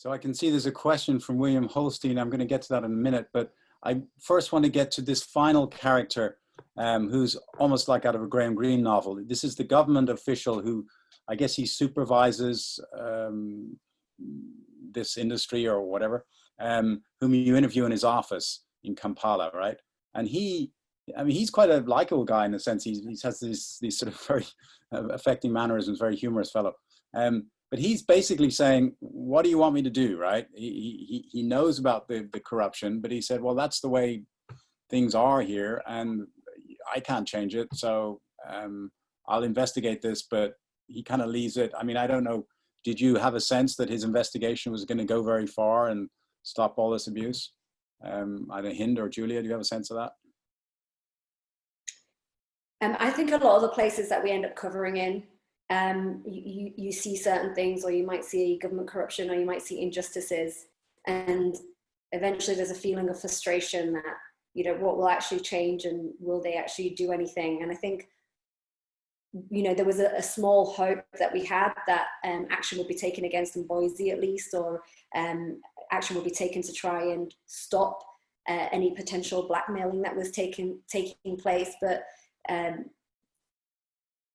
So I can see there's a question from William Holstein. I'm going to get to that in a minute, but I first want to get to this final character who's almost like out of a Graham Greene novel. This is the government official who, I guess he supervises this industry or whatever, whom you interview in his office in Kampala, right? And he's quite a likable guy in a sense. He has these sort of very affecting mannerisms, very humorous fellow. But he's basically saying, what do you want me to do, right? He knows about the corruption, but he said, well, that's the way things are here and I can't change it. So I'll investigate this, but he kind of leaves it. I mean, I don't know. Did you have a sense that his investigation was going to go very far and stop all this abuse? Either Hind or Julia, do you have a sense of that? I think a lot of the places that we end up covering in, you see certain things, or you might see government corruption, or you might see injustices, and eventually there's a feeling of frustration that, you know, what will actually change and will they actually do anything? And I think, you know, there was a small hope that we had that action would be taken against Mboizi at least, or action would be taken to try and stop any potential blackmailing that was taking place. But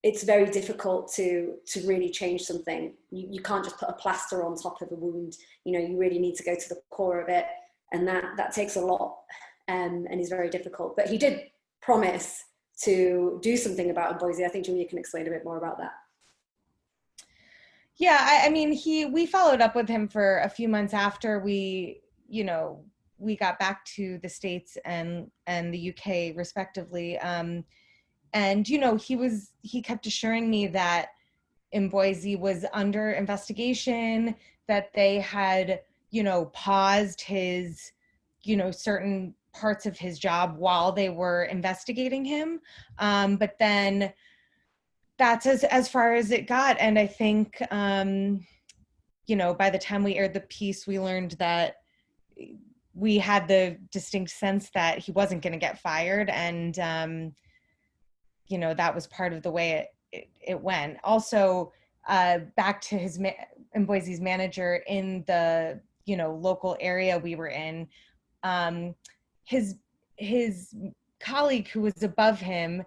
it's very difficult to really change something. You can't just put a plaster on top of a wound. You know, you really need to go to the core of it, and that takes a lot, and is very difficult. But he did promise to do something about Mboizi. I think Julia can explain a bit more about that. Yeah, I mean, we followed up with him for a few months after we got back to the States and the UK respectively. And, you know, he kept assuring me that Mboizi was under investigation, that they had, you know, paused his, you know, certain parts of his job while they were investigating him. But then that's as far as it got. And I think, you know, by the time we aired the piece, we learned that we had the distinct sense that he wasn't going to get fired. And, you know, that was part of the way it went. Also, back to Mboizi's manager in the, you know, local area we were in, his colleague who was above him,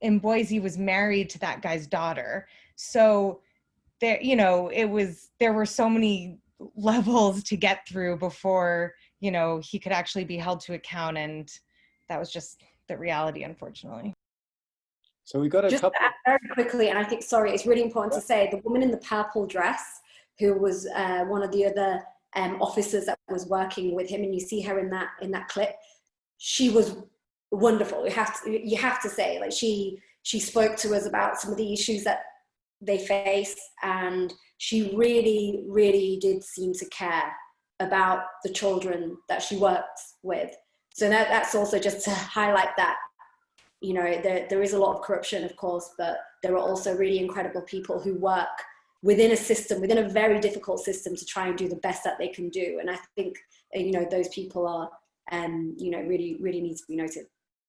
Mboizi was married to that guy's daughter. So there, you know, there were so many levels to get through before, you know, he could actually be held to account. And that was just the reality, unfortunately. So we got a couple. Very quickly, and I think, sorry, it's really important to say, the woman in the purple dress, who was one of the other officers that was working with him, and you see her in that clip, she was wonderful. You have to say, like, she spoke to us about some of the issues that they face, and she really, really did seem to care about the children that she works with. So that's also just to highlight that, you know, there is a lot of corruption, of course, but there are also really incredible people who work within a system, within a very difficult system, to try and do the best that they can do. And I think, you know, those people are, you know, really, really need to be noted.